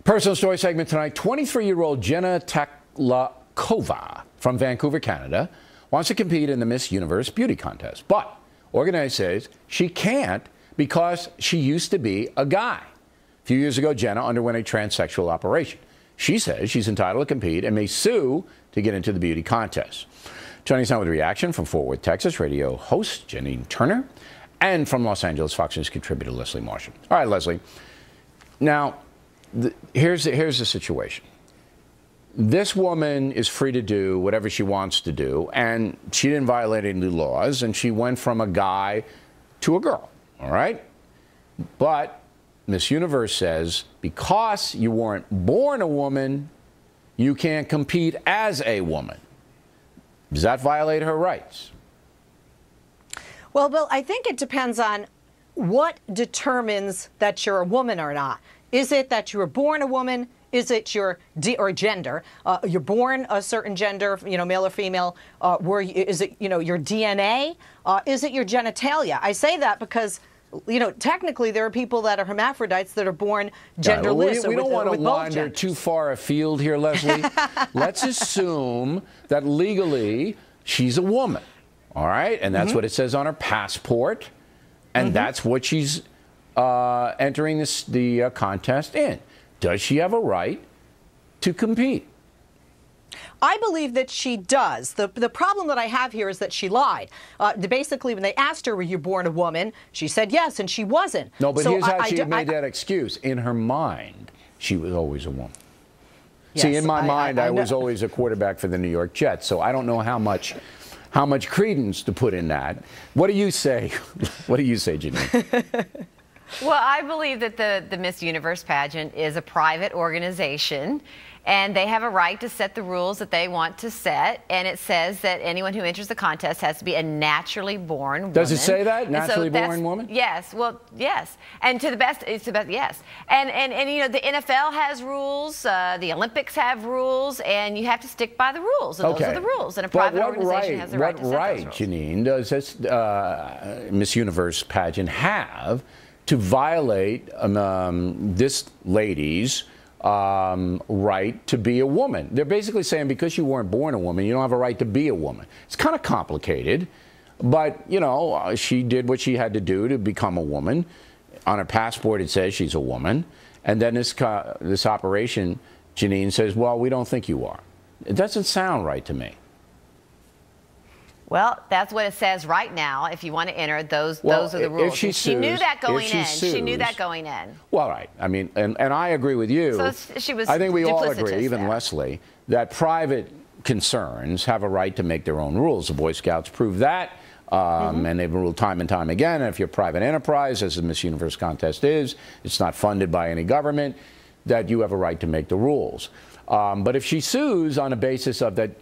Personal story segment tonight. 23-year-old Jenna Taklakova from Vancouver, Canada, wants to compete in the Miss Universe beauty contest. But organizers says she can't because she used to be a guy. A few years ago, Jenna underwent a transsexual operation. She says she's entitled to compete and may sue to get into the beauty contest. Joining us now with a reaction from Fort Worth, Texas, radio host Janine Turner, and from Los Angeles, Fox News contributor Leslie Marshall. All right, Leslie. Now, here's the situation. This woman is free to do whatever she wants to do, and she didn't violate any laws, and she went from a guy to a girl, all right? But Miss Universe says because you weren't born a woman, you can't compete as a woman. Does that violate her rights? Well, Bill, I think it depends on what determines that you're a woman or not. Is it that you were born a woman? Is it your gender? You're born a certain gender, male or female. Is it, your DNA? Is it your genitalia? I say that because, technically there are people that are hermaphrodites that are born genderless. We don't want to wander too far afield here, Leslie. Let's assume that legally she's a woman, all right? And that's what it says on her passport, and that's what she's entering the contest in. Does she have a right to compete? I believe that she does. The problem that I have here is that she lied. Basically, when they asked her, were you born a woman, she said yes, and she wasn't. No, but here's how she made that excuse. In her mind, she was always a woman. Yes, see, in my mind, I was always a quarterback for the New York Jets, so I don't know how much credence to put in that. What do you say? What do you say, Janine? Well, I believe that the Miss Universe pageant is a private organization, and they have a right to set the rules that they want to set, and it says that anyone who enters the contest has to be a naturally born woman. Does it say that? Naturally born woman? Yes. Well, yes. And to the best, yes. And the NFL has rules, the Olympics have rules, and you have to stick by the rules. And those are the rules. And a private organization has the right to set those rules. What right, Janine, does this Miss Universe pageant have to violate this lady's right to be a woman? They're basically saying because you weren't born a woman, you don't have a right to be a woman. It's kind of complicated, but, she did what she had to do to become a woman. On her passport, it says she's a woman. And then this operation, Janine says, well, we don't think you are. It doesn't sound right to me. Well, that's what it says right now. If you want to enter, those are the rules. She knew that going in. She knew that going in. Well, right. I mean, and I agree with you. So she was I think we all agree, even Leslie, that private concerns have a right to make their own rules. The Boy Scouts prove that, and they've ruled time and time again. And if you're a private enterprise, as the Miss Universe contest is, it's not funded by any government, that you have a right to make the rules. But if she sues on a basis of that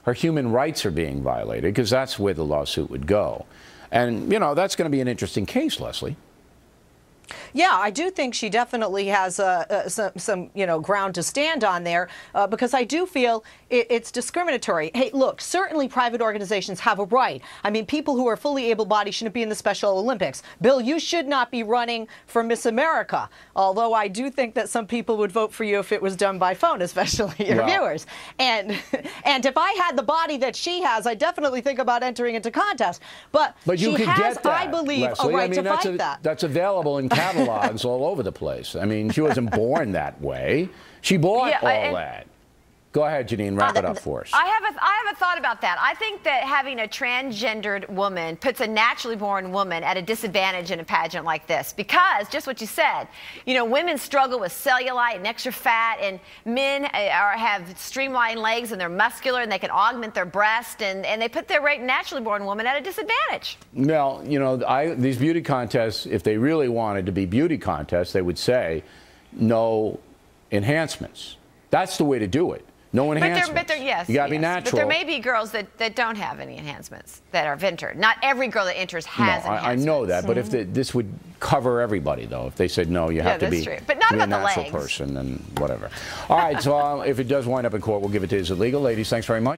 her human rights are being violated, because that's where the lawsuit would go. And, that's going to be an interesting case, Leslie. Yeah, I do think she definitely has some ground to stand on there, because I do feel it's discriminatory. Hey, look, certainly private organizations have a right. I mean, people who are fully able-bodied shouldn't be in the Special Olympics. Bill, you should not be running for Miss America, although I do think that some people would vote for you if it was done by phone, especially your viewers. And if I had the body that she has, I definitely think about entering into contests. But you she could has, get that, I believe, Leslie. a right to fight that. That's available in catalogs all over the place. I mean, she wasn't born that way. She bought all that. Go ahead, Janine, wrap it up for us. I have a thought about that. I think that having a transgendered woman puts a naturally born woman at a disadvantage in a pageant like this, because just what you said, women struggle with cellulite and extra fat, and men have streamlined legs and they're muscular and they can augment their breast, and they put their naturally born woman at a disadvantage. Well, these beauty contests, if they really wanted to be beauty contests, they would say no enhancements. That's the way to do it. No enhancements. Yes, you gotta be natural. But there may be girls that don't have any enhancements that are entered. Not every girl that enters has enhancements. I know that, but if this would cover everybody, though. If they said no, you have to be, but not about a natural person and whatever. All right, so if it does wind up in court, we'll give it to you. Is it legal, ladies? Thanks very much.